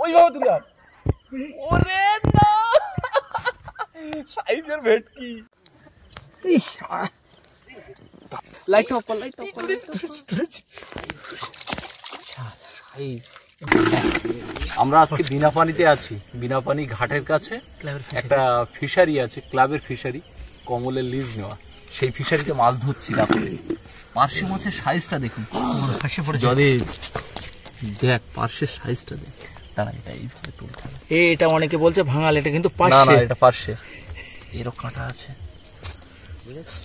ওইভাবে তুলে আন। ওরে না, সাইজের ভেটকি। লাইট অফ কর, লাইট অফ কর। আমরা আজকে বিনাপানিতে আছি। বিনাপানি ঘাটের কাছে একটা ফিশারি আছে, ক্লাবের ফিশারি, কমলের লিজ নেওয়া। সেই ফিশারিতে মাছ ধরছি রাত্রে। পার্শে মাছের সাইজটা দেখুন, যদি দেখ পার্শের সাইজটা দেখ। দাঁড়া, এটা এইভাবে তুলতে হবে। এটা অনেকে বলছে ভাঙাল, এটা কিন্তু না পার্শে। এটা পার্শে, এরও কাঁটা আছে,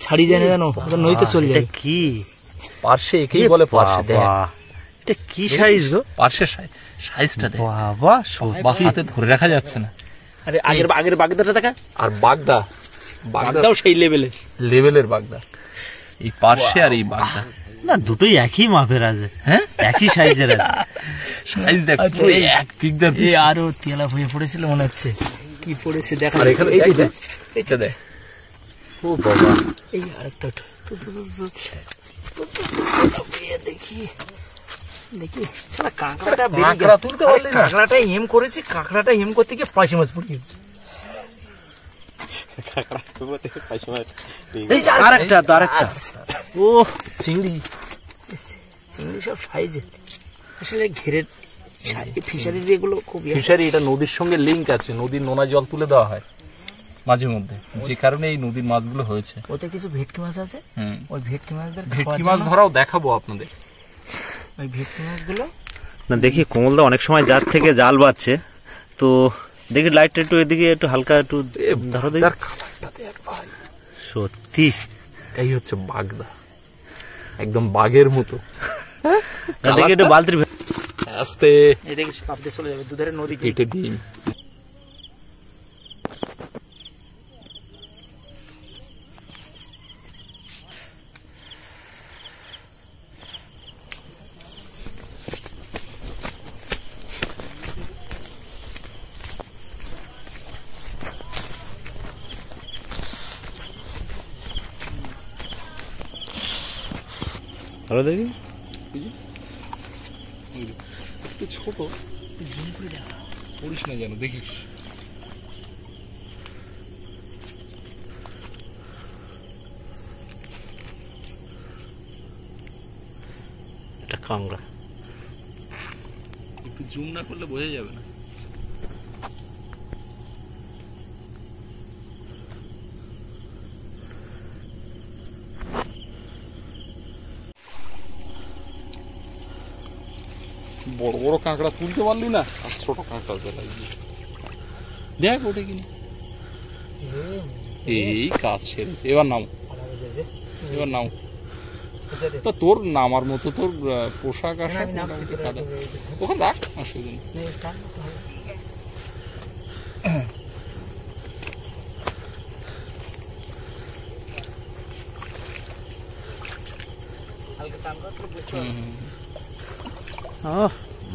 ছাড়ি জানে জানো, ওটা নইতে চলে যায়। কি পার্শে একেই বলে পার্শে। দেখ এটা কি সাইজ গো? পার্শের সাইজটা দেখ বাবা, বাবা হাতে ধরে রাখা যাচ্ছে না। আরে আগের বাগদাটা দেখা। আর বাগদাও সেই লেভেলের বাগদা। এই পার্শে আর এই বাগদা না, দুটোই একই মাপের আছে। হ্যাঁ, একই সাইজের আছে। সাইজ দেখ, এক পিকদার। এই আরো তেলা হয়ে পড়েছিল মনে হচ্ছে। কি পড়েছে দেখা। আর এখানে এইটা দেখ। ও বাবা, এই আরেকটা দেখি দেখি। সারা কাঁকড়াটা তুলতে পারলে না। কাঁকড়াটা হেম করেছি, কাঁকড়াটা হেম করতে গিয়ে পাইসে মাছ পড়ে গেছে। আরেকটা। ও চিংড়ি সব সাইজে। আসলে ঘেরের ফিশারির এগুলো খুব ফিশারি। এটা নদীর সঙ্গে লিঙ্ক আছে, নদীর নোনা জল তুলে দেওয়া হয় মাঝে মধ্যে, যে কারণে এই নদীর মাছগুলো হয়েছে। ওতে কিছু ভেটকি মাছ আছে। ওই ভেটকি মাছ ধরাও দেখাবো আপনাদের। ওই ভেটকি মাছগুলো না, দেখি কমলদা অনেক সময় যার থেকে জাল বাচ্ছে, তো দেখি লাইটটা একটু এদিকে একটু হালকা একটু ধরো দেখি। সত্যি এই হচ্ছে বাগদা, একদম বাঘের মতো। দেখি একটু বালতির আস্তে এদিকে কাপতে চলে যাবে, দুধারে নদী কেটে দিন। ধরো দেখি। ছোট পড়িস না যেন, দেখিস। এটা কাঁকড়া। একটু জুম না করলে বোঝা যাবে না। বড় বড় কাঁকড়া তুলতে পারলি না, আর ছোট কাঁকড়া লাগবে। দেখ ওটা কিনা। এই কাজ সেরেছে। এবার নাম, তা তোর নামার মতো তোর পোশাক আশাক ওখানে রাখ, অসুবিধা নেই।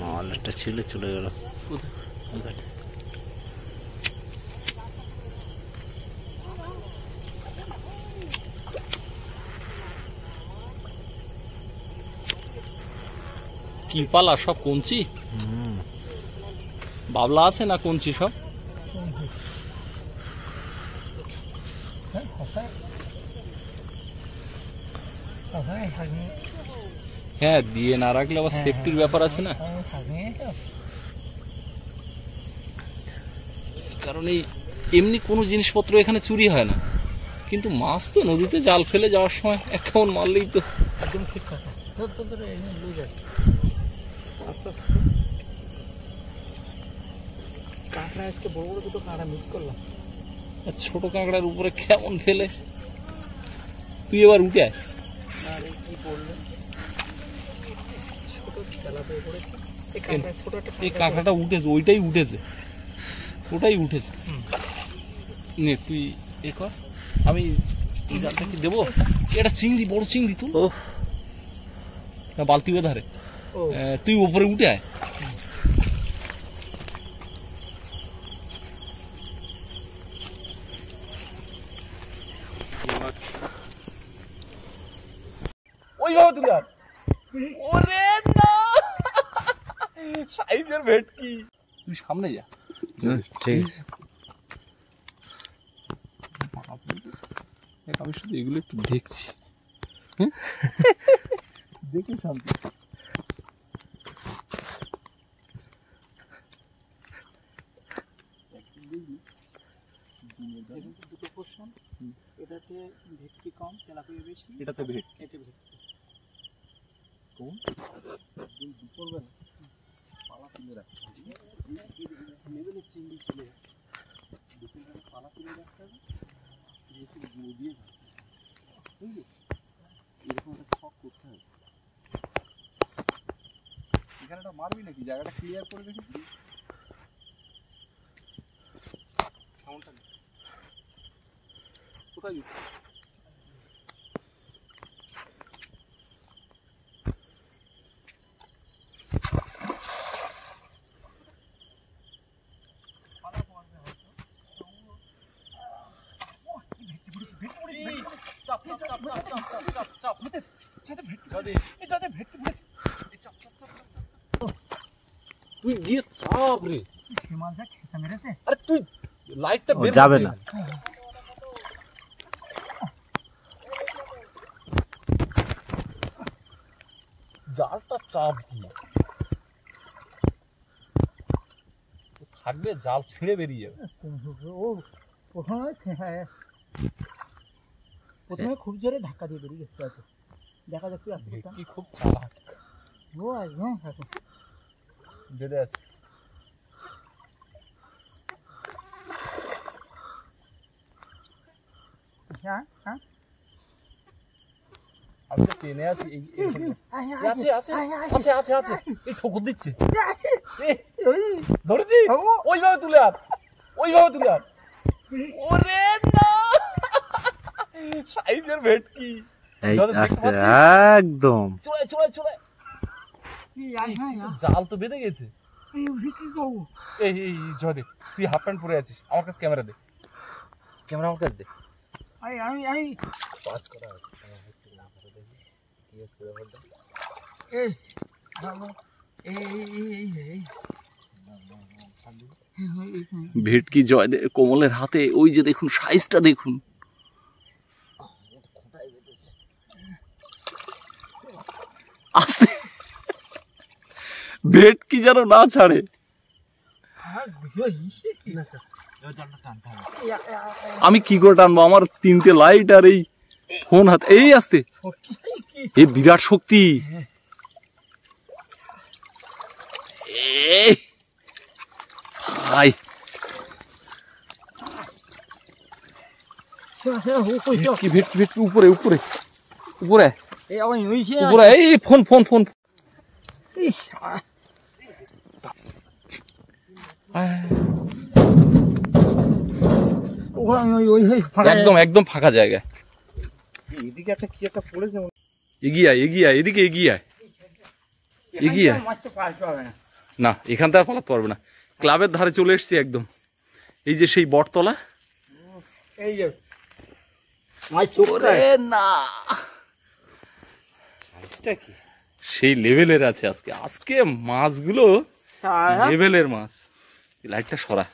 মাল একটা ছিলে চলে গেল। কি পালা সব কঞ্চি? বাবলা আছে না কঞ্চি সব? হ্যাঁ, দিয়ে না রাখলে আবার সেফটির ব্যাপার আছে না, কারণ এমনি কোনো জিনিসপত্র এখানে চুরি হয় না, কিন্তু মাছ তো নদীতে জাল ফেলে যাওয়ার সময় এক কেমন মারলেই তো। একদম ঠিক কথা। কাঁকড়া আজকে বড় বড় দুটো কাঁকড়া মিস করলাম। ছোট কাঁকড়ার উপরে কেমন ফেলে। তুই এবার উঠে আয়। কি পড়লো? ছোট খেলা পেয়ে পড়েছে। এই কাঁকড়াটা উঠেছে, ওইটাই উঠেছে, ওটাই উঠেছে। নে তুই এ কর, আমি জালটা কি দেবো। এটা চিংড়ি, বড় চিংড়ি। তুই বালতি ধারে, তুই উপরে উঠে আয়। ওইভাবে তুলে আন। ওরে না, সাইজের ভেটকি। তুই সামনে যা। ঠিক আছে। আমি শুধু এগুলো একটু দেখছি, দেখে শান্তি। দুটো পোর্শন, এটাতে ভেটকি কম, তেলাপিয়া বেশি। এটাতে ভেট এটা ভেটকি কোন দুপুরবেলা পালা তুলে রাখতে হবে, লেভেলের চিংড়ি তুলে দুপুরবেলা পালা তুলে রাখতে হবে, গুঁড়ো দিয়ে বুঝলি, এরকম একটা শখ করতে হবে। এখানেটা মারবি নাকি? জায়গাটা ক্লিয়ার করে রেখেছি। সাউন্ডটা কোথায় দিচ্ছি? তুই গিয়ে চাপ রে, হিমালয় খেতে মেরেছে। আরে তুই লাইটটা ও, যাবে না। জালটা চাপ দিয়ে থাকবে, জাল ছিঁড়ে বেরিয়ে যাবে। ও প্রথমে খুব জোরে ধাক্কা দিয়ে বেরিয়ে গেছে হয়তো। দেখা যাক তুই আসতে কি খুব চালাক, ও একদম এখন বেঁধে আছে। হ্যাঁ হ্যাঁ আমি তো টেনে আছি, আছে আছে আছে আছে আছে, এই ঠোকর দিচ্ছে। ধরেছি, ওইভাবে তুলে আন, ওইভাবে তুলে আন। ওরে না, সাইজের ভেটকি একদম চলে চলে চলে। জাল তো বেঁধে গেছে। এই এই জয়দেব, তুই হাফ প্যান্ট পরে আছিস, আমার কাছে ক্যামেরা দে, ক্যামেরা আমার কাছে দে। পাস করা আছে, ভেটকি জয়দেব কোমলের হাতে, ওই যে দেখুন সাইজটা দেখুন। আস্তে, ভেটকি যেন না ছাড়ে। আমি কি করে টানবো, আমার 3টে লাইট আর এই ফোন হাতে। এই আস্তে, এই বিরাট শক্তি। ভাই ভেটকি ভেটকি ভেটকি, উপরে উপরে উপরে উপরে। এই ফোন ফোন ফোন, একদম একদম ফাঁকা জায়গা। এদিকে একটা কি একটা পড়েছে, এগিয়ে আয় এগিয়ে আয়, এদিকে এগিয়ে আয় এগিয়ে আয়। না, এখান থেকে আর পালাতে পারবে না, ক্লাবের ধারে চলে এসছি একদম। এই যে সেই বটতলা, এই যে না সেই লেভেলের আছে আজকে। আজকে মাছগুলো লেভেলের মাছ। লাইটটা সরা,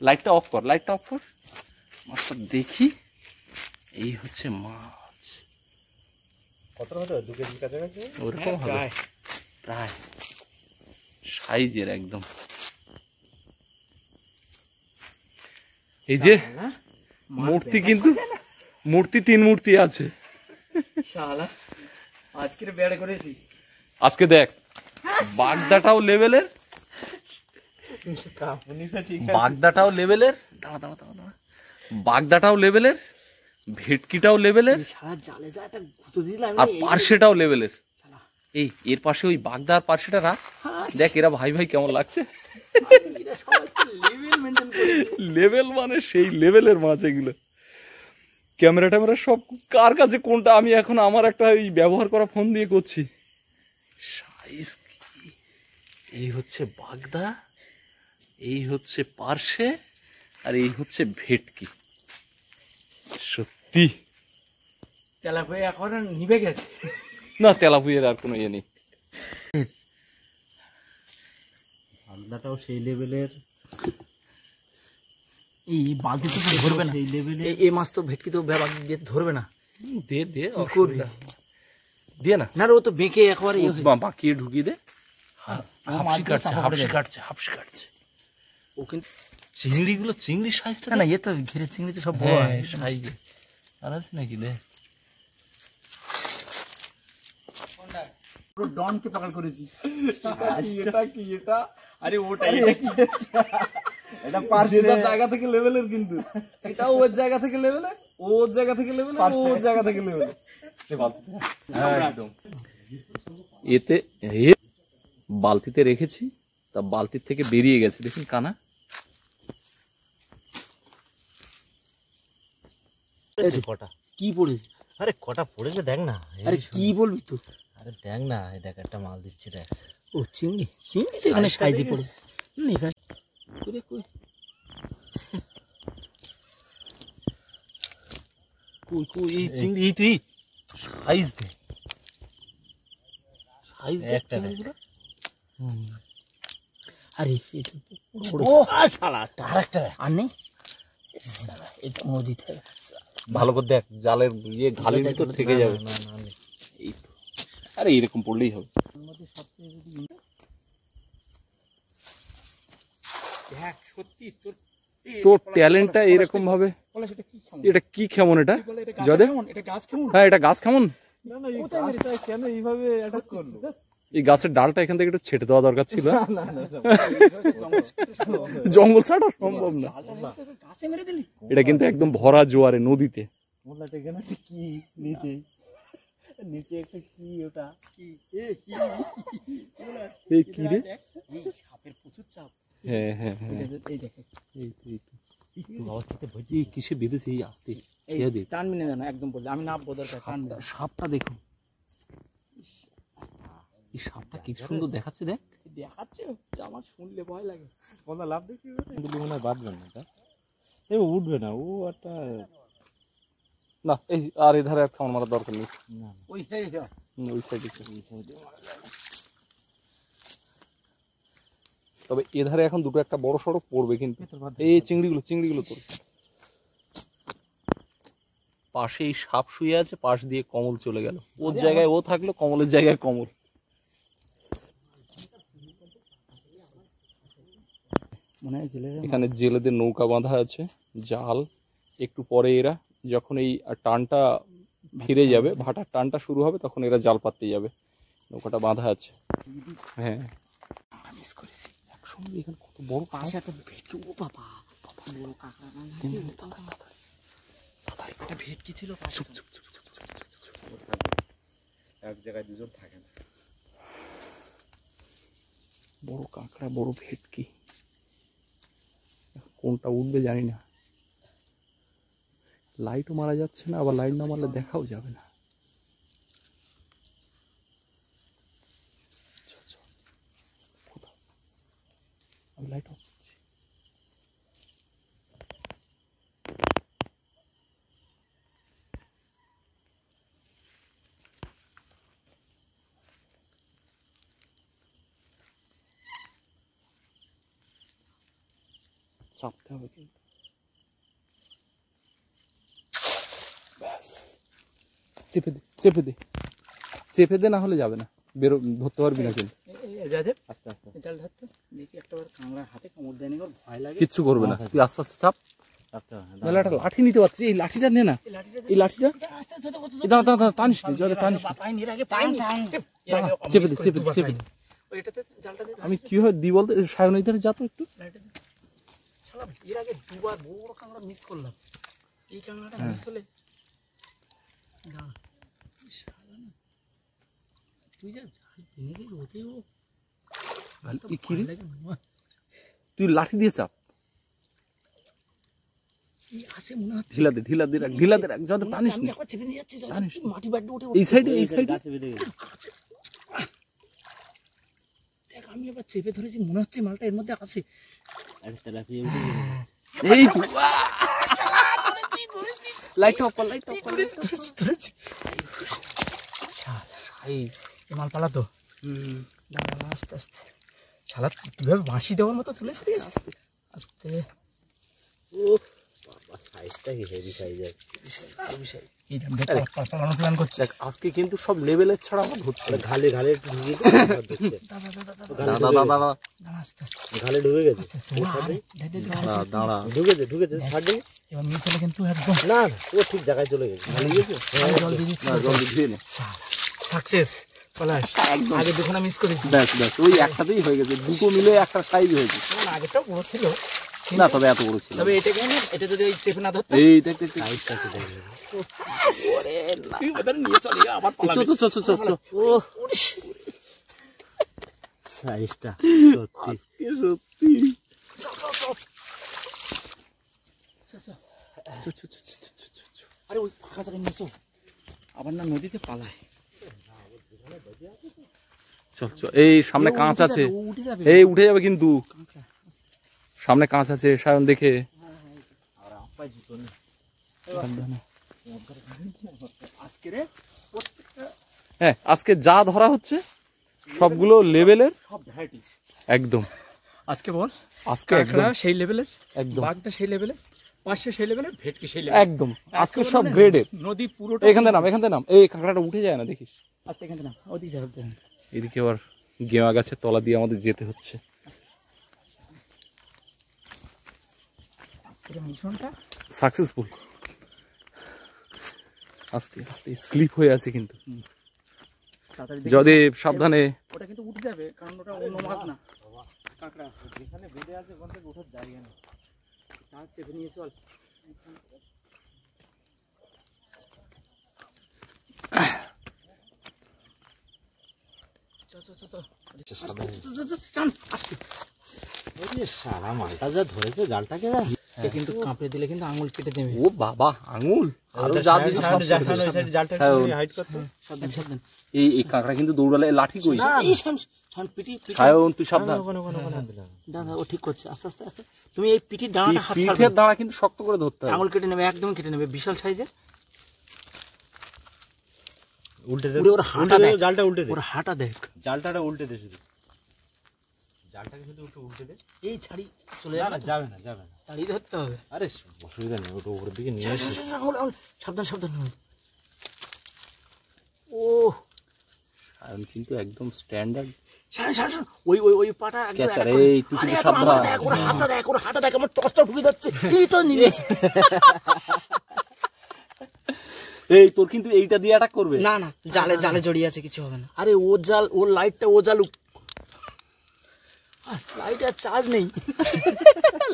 লাইটটা অফ কর, লাইটটা অফ কর, মাছটা দেখি। এই হচ্ছে মাছ, কত হবে? 2 কেজি কাছাকাছি ওরকম হবে প্রায়, সাইজের একদম। এই যে মূর্তি, কিন্তু মূর্তি 3 মূর্তি আছে। আজকের বেড় করেছি আজকে দেখ, বাগদাটাও লেভেলের, বাগদাটাও লেভেলের, দাঁড়া দাঁড়া দাঁড়া দাঁড়া, বাগদাটাও লেভেলের, ভেটকিটাও লেভেলের, সারা জালে যা একটা গুঁতো দিলাম, আর পার্শেটাও লেভেলের। এই এর পাশে ওই বাগদা আর পার্শেটা রাখ, দেখ এরা ভাই ভাই কেমন লাগছে। লেভেল মানে সেই লেভেলের মাছ এগুলো। ক্যামেরা ট্যামেরা সব কার কাছে কোনটা, আমি এখন আমার একটা এই ব্যবহার করা ফোন দিয়ে করছি। সাইজ কি, এই হচ্ছে বাগদা, এই হচ্ছে পার্শে, আর এই হচ্ছে ভেটকি। সত্যি তেলাপিয়া এখন নিভে গেছে। না, তেলাপুয়ের আর কোনো ইয়ে নেই। হালদাটাও সেই লেভেলের, এই বালতি তো ধরবে না, সেই লেভেলে এই মাছ তো ভেটকি তো ব্যাপার দিয়ে ধরবে না। দে দে কি করবি? দিয়ে না না রে, ও তো বেঁকে একবারে বাঁকিয়ে ঢুকিয়ে দে। হাফসি কাটছে ও কিন্তু চিংড়িগুলো, চিংড়ির সাইজটা না এ তো ঘিরে চিংড়ি তো সব বড় হয়। সাইজে আর আছে নাকি দে। পুরো ডনকে পাকড় করেছি। এটা কি এটা? আরে ওটা এটা পার্সেল জায়গা থেকে লেভেলের, কিন্তু এটাও ওর জায়গা থেকে লেভেলের, ওর জায়গা থেকে লেভেলের, ওর জায়গা থেকে লেভেলের। একদম এতে বালতিতে রেখেছি, তা বালতির থেকে বেরিয়ে গেছে, দেখুন কানা। কটা কি পড়েছে? আরে কটা পড়েছে দেখ না। আরে কি বলবি তুই? আরে দেখ না, এই দেখ একটা মাল দিচ্ছে দেখ। ও চিংড়ি, চিংড়ি তো এখানে সাইজে পড়ে। এখানে এই চিংড়ি, এই তুই সাইজ দে, সাইজ দে একটা দেখ। চিংড়িগুলো। আরে ও শালা, আরেকটা দেখ। আর নেই শালা, এটা নদীতে ভালো করে দেখ, জালের ইয়ে ঘালের ভিতর থেকে যাবে। না না না, এই তো, আরে এরকম পড়লেই হবে। দেখ সত্যি তোর ট্যালেন্টটা এরকম ভাবে, সেটা কি খামো? এটা কি কেমন এটা এটা জদে? এটা গাছ কেমন? হ্যাঁ এটা গাছ কেমন? না না, এই গাছটা কেন এইভাবে অ্যাটাক করলো? এই গাছের ডালটা এখান থেকে একটু ছেটে দেওয়া দরকার ছিল। জঙ্গল ছাড়া সম্ভব না, গাছে মেরে দিলি। এটা কিন্তু একদম ভরা জোয়ারে নদীতে। মোল্লাটা এখানে কি নিচে, নিচে একটা কি ওটা কি? এই কি রে? এই সাপের প্রচুর চাপ। হ্যাঁ হ্যাঁ হ্যাঁ, এই দেখ, এই তো, এই তো। অবস্থাতে ভর্তি। এই কিসে বেঁধেছে এই আস্তে ছেড়ে দে। টানবি না একদম বললে, আমি নামবো দরকার টানবি। সাপটা দেখো, এই সাপটা কি সুন্দর দেখাচ্ছে দেখ। দেখাচ্ছে যে আমার শুনলে ভয় লাগে। কোনটা লাভ দেখি কিন্তু মনে হয় বাঁধবে না, এটা এ উঠবে না। ও একটা না, এই আর এধারে আর খাওয়ার মারার দরকার নেই, না ওই ওই সাইডে। এই সাইডে তবে এধারে এখন দুটো একটা বড় সড়ক পড়বে, কিন্তু এই চিংড়িগুলো তোর পাশে এই সাপ শুয়ে আছে, পাশ দিয়ে কমল চলে গেল। ওর জায়গায় ও থাকলো, কমলের জায়গায় কমল। মনে হয় জেলেরা এখানে জেলেদের নৌকা বাঁধা আছে, জাল। একটু পরে এরা যখন এই টানটা ফিরে যাবে, ভাটার টানটা শুরু হবে, তখন এরা জাল পাততে যাবে। নৌকাটা বাঁধা আছে। হ্যাঁ মিস করেছি। একসঙ্গে এখানে কত বড় পাশে একটা ভেটকি, ও বাবা বড় কাঁকড়া। একটা ভেটকি ছিল। চুপ চুপ চুপ চুপ চুপ চুপ। এক জায়গায় দুজন থাকে না। বড় কাঁকড়া, বড় ভেটকি, কোনটা উঠবে জানি না। লাইটও মারা যাচ্ছে না, আবার লাইট না মারলে দেখাও যাবে না। কোথাও আমি লাইট অফ করছি। চাপতে হবে কিন্তু, ব্যাস চেপে দে, না হলে যাবে না, ধরতে পারবি না কিন্তু। আস্তে আস্তে জাল ধরতো দেখি, একটা কাঁকড়ার হাতে কামড় দেয়নি, ওর ভয় লাগে। কিচ্ছু করবে না, তুই আস্তে আস্তে চাপ। চাপতে হবে। নাহলে একটা লাঠি নিতে পারছিস, এই লাঠিটা নে না, এই লাঠিটা টানিস নি, জলে টানিস নি। চেপে দে। আমি কিভাবে দিই বলতে, সায়ন ধারে যা তো একটু। এর আগে দুবার বড় কাঁকড়া মিস করলাম, এই কাঁকড়াটা মিস হলে তুই যা কিনেছিস ওতেও কি রে, তুই লাঠি দিয়ে চাপ। আসে মনে হচ্ছে। ঢিলা দে রাখ, যত টানিস নি। চেপে নিয়ে যাচ্ছে, টানিস নি। মাটি বাড়ি উঠে এই সাইডে গাছে বেঁধে গেছে। দেখ, আমি আবার চেপে ধরেছি, মনে হচ্ছে মালটা এর মধ্যে আছে। একটা লাফিয়ে উঠে গেছে। এই তো লাইট অফ কর, ধরেছি। সাইজ মাল পালা তো। দাঁড়া আস্তে আস্তে শালা কিভাবে বাঁশি দেওয়ার মতো তুলেছে আস্তে প্ল্যান করছে। দেখ আজকে কিন্তু সব লেভেলের ছাড়া আমার ধরছে ঘালে একটু ঢুকিয়ে দাদা আস্তে আস্তে ঘালে ঢুকে গেছে আস্তে আস্তে দাঁড়া ঢুকেছে ছাড় দেবে এবার মিস হলে কিন্তু একদম না ও ঠিক জায়গায় চলে গেছে ঘালে গেছে জল দিয়ে দিচ্ছি। জলদি ধুয়ে নে সাকসেস পলাশ, একদম। আগে দুখানা মিস করেছি, ব্যাস ব্যাস ওই একটাতেই হয়ে গেছে, দুটো মিলে একটা সাইজ হয়েছে। আগেরটাও বড় ছিল না তবে এত বড় ছিল তবে এটা কেন এটা যদি ওই চেপে না ধরতো এই দেখতে তুই ওদের নিয়ে চলে যা আবার পালাবে। ও সাইজটা সত্যি সত্যি আরে ওই ফাঁকা জায়গায় নিয়েছো আবার না নদীতে পালায়। চল চল, এই সামনে কাঁচ আছে, ও উঠে যাবে এই উঠে যাবে কিন্তু, সামনে কাঁচ আছে সায়ন দেখে। আজকে রে হ্যাঁ আজকে যা ধরা হচ্ছে সবগুলো লেভেলের, সব ভ্যারাইটিস একদম আজকে বল আজকে একদম কাঁকড়া সেই লেভেলের, একদম বাগদা সেই লেভেলের, পাশে সেই লেভেলের, ভেটকি সেই লেভেলের, একদম আজকে সব গ্রেডের। নদী পুরোটা এখান থেকে নাম, এখান থেকে নাম, এই কাঁকড়াটা উঠে যায় না দেখিস। আজকে এখান থেকে না ওদিকে যাবে। এদিকে আবার গেওয়া গাছের তলা দিয়ে আমাদের যেতে হচ্ছে। এটা মিশনটা সাকসেসফুল। আস্তে আস্তে স্লিপ হয়ে আছে কিন্তু, তাড়াতাড়ি যদি সাবধানে। ওটা কিন্তু উঠে যাবে কারণ ওটা অন্য মাছ না, কাঁকড়া যেখানে বেঁধে আছে ওখান থেকে ওঠার জায়গা নেই। তার চেপে নিয়ে চল। সারা মালটা যা ধরেছে জালটাকে যা কিন্তু কাঁপড়ে দিলে কিন্তু আঙুল কেটে দেবে। ও বাবা আঙুল আরো যা দিবি সব কেটে দেবে। জালটা হাইট করতে এই কাঁকড়া কিন্তু দৌড়ালে লাঠি কই পিটি সায়ন তুই সাবধান। দাদা ও ঠিক করছে, আস্তে আস্তে আস্তে তুমি এই পিটির ডানাটা হাত ছাড়বে, পিঠের দাঁড়া কিন্তু শক্ত করে ধরতে হবে। আঙুল কেটে নেবে, একদম কেটে নেবে, বিশাল সাইজের। উল্টে দে, ওর হাঁটা দেখ, জালটা উল্টে দে, ওর হাঁটা দেখ, জালটাটা উল্টে দে, শুধু জালটাকে শুধু একটু উল্টে দে। এই ছাড়ি চলে না যাবে না না, যাবে না যাবে না, ছাড়ি ধরতে হবে। আরে অসুবিধা নেই, ওটা উপরের দিকে নিয়ে আসি। আঙুল আঙুল সাবধান সাবধান। ও সায়ন কিন্তু একদম স্ট্যান্ডার্ড শান শান শান, ওই ওই ওই পাটা একদম ক্যাচার। এক করে- এই তুই আরে কিন্তু এত সাবধান। আমার দেখ, ওর হাতটা দেখ, ওর হাতটা দেখ, আমার টসটা ঢুকে যাচ্ছে, এই তো নিয়েছে। এই তোর কিন্তু এইটা দিয়ে অ্যাটাক করবে। না না, জালে জালে জড়িয়ে আছে, কিছু হবে না। আরে ও জাল, ওর লাইটটা ও জাল, লাইট আর চার্জ নেই।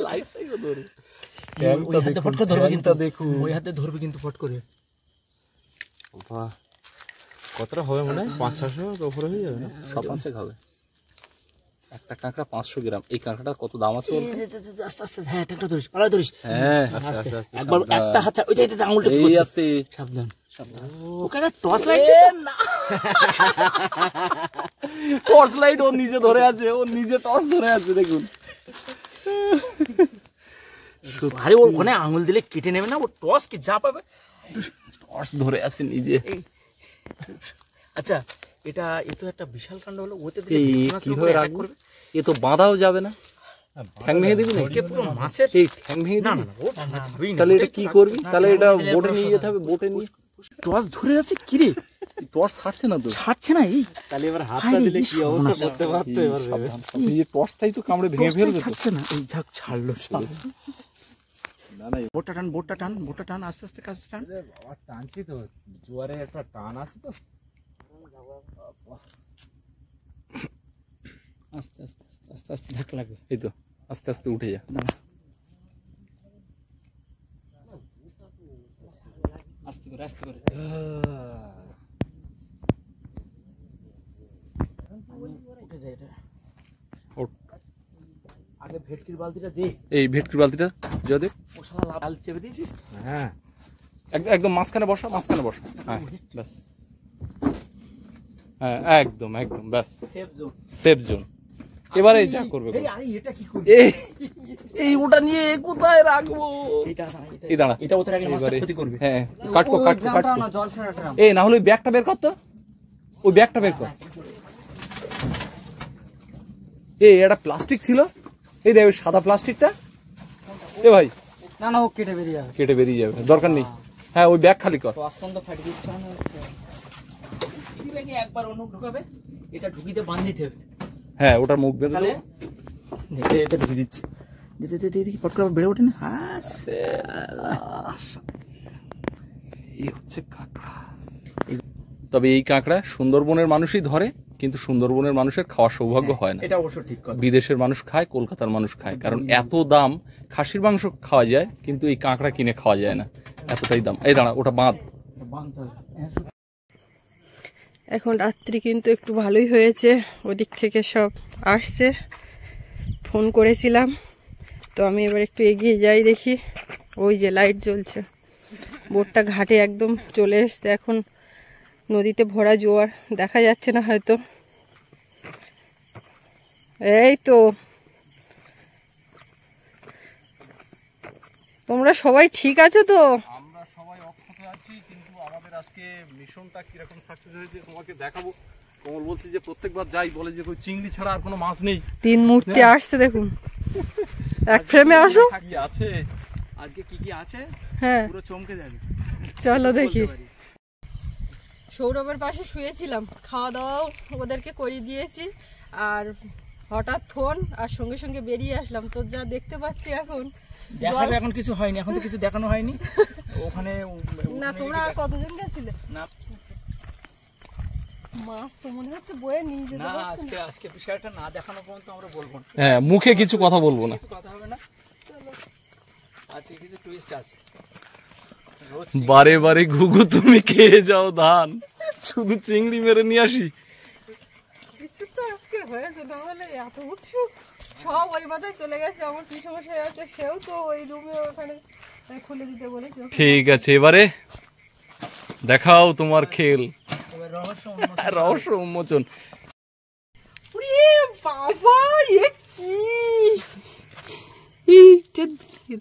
লাইটটাই তো ধরে। ওই হাতে ফট করে ধরবে কিন্তু, দেখুন। ওই হাতে ধরবে কিন্তু ফট করে। বাহ, কতটা হবে মনে হয়? 500-600 উপরে হয়ে যাবে না? 7-8 হবে একটা কাঁকড়া, 500 গ্রাম। এই কাঁকড়াটা কত দাম আছে বলতো? আস্তে আস্তে, হ্যাঁ একটা ধরিস, পালা ধরিস, হ্যাঁ আস্তে একবার একটা হাত ছাড়, ওই দেখ আঙুলটা এই করছে। আস্তে সাবধান সাবধান। ওখানে টর্চ লাইট টর্চ লাইট ও নিজে ধরে আছে, ও নিজে টর্চ ধরে আছে দেখুন। আরে ওখানে আঙুল দিলে কেটে নেবে না, ও টর্চ কি যা পাবে টর্চ ধরে আছে নিজে। আচ্ছা এটা এ তো একটা বিশাল কাণ্ড হলো, ওতে এই কিভাবে রাখবো? এ তো বাঁধাও যাবে না, ঠ্যাং ভেঙে দিবি না? পুরো মাছের এই ঠ্যাং ভেঙে না দিবি? না না, ও ভাঙাবেই না। তাহলে এটা কি করবি? তাহলে এটা বোটে নিয়ে যেতে হবে, বোটে নিয়ে। টর্চ ধরে আছে কি রে, টর্চ ছাড়ছে না তো। ছাড়ছে না, এই তাহলে এবার হাতটা দিলে কি অবস্থা করতে পারতো এবার ভেবে। এই টর্চটাই তো কামড়ে ভেঙে ফেলবে তো। ছাড়ছে না, এই ঝাক ছাড়লো। বোটটা টান, বোটটা টান, বোটটা টান, আস্তে আস্তে কাজ টান। বাবা টানছি তো, জোয়ারে একটা টান আছে তো। আস্তে আস্তে আস্তে আস্তে আস্তে ধাক্কা লাগবে। এই তো আস্তে আস্তে উঠে যা। আস্তে করে আস্তে করে। উঠে যায় এটা। ওঠ। আগে ভেটকির বালতিটা দে। এই ভেটকির বালতিটা যদি ও শালা লাল চেপে দিয়েছিস। হ্যাঁ একদম মাঝখানে বসা, মাঝখানে বসা। হ্যাঁ ব্যাস, হ্যাঁ একদম একদম ব্যাস, সেফ জোন। Safe zone. এবারে যা করবে এই আরে এটা কি করবি? এই ওটা নিয়ে কোথায় রাখবো? এটা এই দাঁড়া, এটা ওতে রাখলে মাছটা এবারে- ক্ষতি করবে। হ্যাঁ কাটকো কাটকো কাটকো। এই না হলে ওই ব্যাগটা বের কর তো, ওই ব্যাগটা বের কর। এটা প্লাস্টিক ছিল, এই দেখ ওই সাদা প্লাস্টিকটা। এ ভাই না না, ও কেটে বেরিয়ে যাবে। কেটে বেরিয়ে যাবে, দরকার নেই। হ্যাঁ ওই ব্যাগ খালি কর। অস্পন্দ ফাটি দিচ্ছে না, এই ব্যাগে একবার অন্য ঢুকাবে, এটা ঢুকিতে বাঁধিতে হবে। হ্যাঁ ওটার মুখ বেঁধে তাহলে দেবো। এটা ঢুকিয়ে দিচ্ছে, দিতে দিতে দেখি পট করে বেড়ে ওঠে না। এই হচ্ছে কাঁকড়া। তবে এই কাঁকড়া সুন্দরবনের মানুষই ধরে, কিন্তু সুন্দরবনের মানুষের খাওয়ার সৌভাগ্য হয় না। এটা অবশ্য ঠিক কথা। বিদেশের মানুষ খায়, কলকাতার মানুষ খায়, কারণ এত দাম। খাসির মাংস খাওয়া যায়, কিন্তু এই কাঁকড়া কিনে খাওয়া যায় না, এতটাই দাম। এই দাঁড়া, ওটা বাঁধ। বাঁধতে হবে। এখন রাত্রি কিন্তু একটু ভালোই হয়েছে, ওদিক থেকে সব আসছে, ফোন করেছিলাম। তো আমি এবার একটু এগিয়ে যাই, দেখি ওই যে লাইট জ্বলছে, বোটটা ঘাটে একদম চলে এসছে। এখন নদীতে ভরা জোয়ার, দেখা যাচ্ছে না হয়তো। এই তো তোমরা সবাই ঠিক আছো তো? আমরা সবাই অক্ষত আছি, কিন্তু আমাদের আজকে মিশনটা কিরকম সাকসেস হয়েছে তোমাকে দেখাবো। কমল বলছি যে প্রত্যেকবার যাই বলে যে ওই চিংড়ি ছাড়া আর কোনো মাছ নেই। 3 মূর্তি আসছে দেখুন, এক ফ্রেমে আসো। কি আছে আজকে কি কি আছে হ্যাঁ পুরো চমকে যাবে। চলো দেখি। সৌরভের পাশে শুয়েছিলাম, খাওয়া দাওয়াও ওদেরকে করিয়ে দিয়েছি, আর হঠাৎ ফোন, আর সঙ্গে সঙ্গে বেরিয়ে আসলাম। তো যা দেখতে পাচ্ছি এখন দেখাবে, এখন কিছু হয়নি, এখন তো কিছু দেখানো হয়নি। ওখানে না, তোমরা আর কতজন গেছিলে? না মাছ তো মনে হচ্ছে বয়ে নিয়ে যেতে না, পারছি না। আজকে বিষয়টা না দেখানো পর্যন্ত আমরা বলবো না, হ্যাঁ, মুখে কিছু কথা বলবো না। কিছু কথা হবে না। আজকে কিছু টুইস্ট আছে। বারে বারে ঘুঘু তুমি খেয়ে যাও ধান, শুধু চিংড়ি মেরে নিয়ে আসি। কিছু তো আজকে হয়েছে, তাহলে এত উৎসুক সব ওই মাথায় চলে গেছে। আমার পিসমশাই আছে, সেও তো ওই রুমে ওখানে খুলে দিতে বলেছে। ঠিক আছে, এবারে দেখাও তোমার খেল, এবার রহস্য উন্মোচন। ওরে বাবা, এ কি? এইটা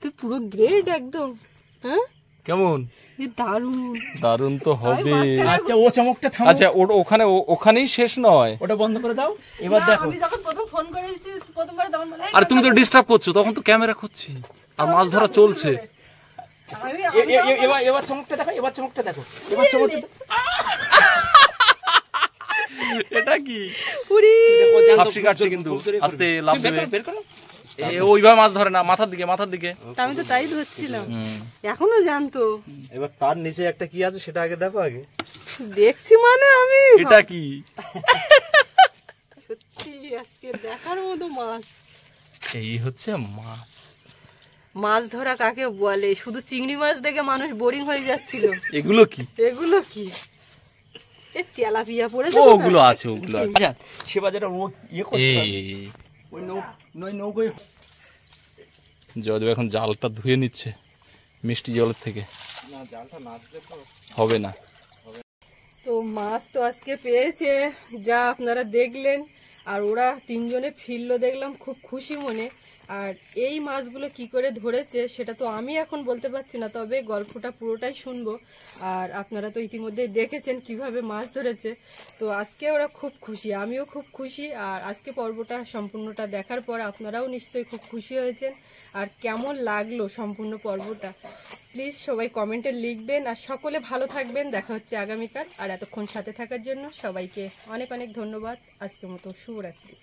তো পুরো গ্রেড একদম। হ্যাঁ, কেমন? এ দারুণ। দারুণ তো হবে। আচ্ছা, ও চমকটা থামো। আচ্ছা, ওখানে ওখানেই শেষ নয়। ওটা বন্ধ করে দাও, এবার না, দেখো। আমি যখন প্রথম ফোন করেছি, প্রথমবার তখন বলে, আর তুমি তো ডিস্টার্ব করছো, তখন তো ক্যামেরা করছি আর মাছ ধরা চলছে। এবার এবার চমকটা দেখো, এবার চমকটা দেখো, এবার চমকটা এটা কি? পুরি হাফসি কাটছে কিন্তু, আস্তে লাফ দেবে। বের করো। ওইভাবে মাছ ধরে না, মাথার দিকে, মাথার দিকে। আমি তো তাই ধরছিলাম, এখনো জানতো। এবার তার নিচে একটা কি আছে সেটা আগে দেখো। আগে দেখছি মানে আমি এটা কি? সত্যি আজকে দেখার মতো মাছ। এই হচ্ছে মাছ। মাছ ধরা কাকে বলে? শুধু চিংড়ি মাছ দেখে মানুষ বোরিং হয়ে যাচ্ছিল। এগুলো কি? এগুলো কি? এ তেলাপিয়া পড়েছে। ওগুলো আছে, ওগুলো আছে। আচ্ছা, সে বাজারে ও ইয়ে করতে এই হবে। ওই নৌকোয় জয়দেব এখন জালটা ধুয়ে নিচ্ছে মিষ্টি জলের থেকে। হবে না। তো মাছ তো আজকে পেয়েছে, যা আপনারা দেখলেন। আর ওরা 3 জনে ফিরলো, দেখলাম খুব খুশি মনে। আর এই মাছগুলো কি করে ধরেছে সেটা তো আমি এখন বলতে পারছি না, তবে গল্পটা পুরোটাই শুনবো। আর আপনারা তো ইতিমধ্যে দেখেছেন কিভাবে মাছ ধরেছে। তো আজকে ওরা খুব খুশি, আমিও খুব খুশি। আর আজকে পর্বটা সম্পূর্ণটা দেখার পর আপনারাও নিশ্চয়ই খুব খুশি হয়েছেন। আর কেমন লাগলো সম্পূর্ণ পর্বটা প্লিজ সবাই কমেন্টে লিখবেন। আর সকলে ভালো থাকবেন, দেখা হচ্ছে আগামীকাল। আর এতক্ষণ সাথে থাকার জন্য সবাইকে অনেক অনেক ধন্যবাদ। আজকের মতো শুভরাত্রি।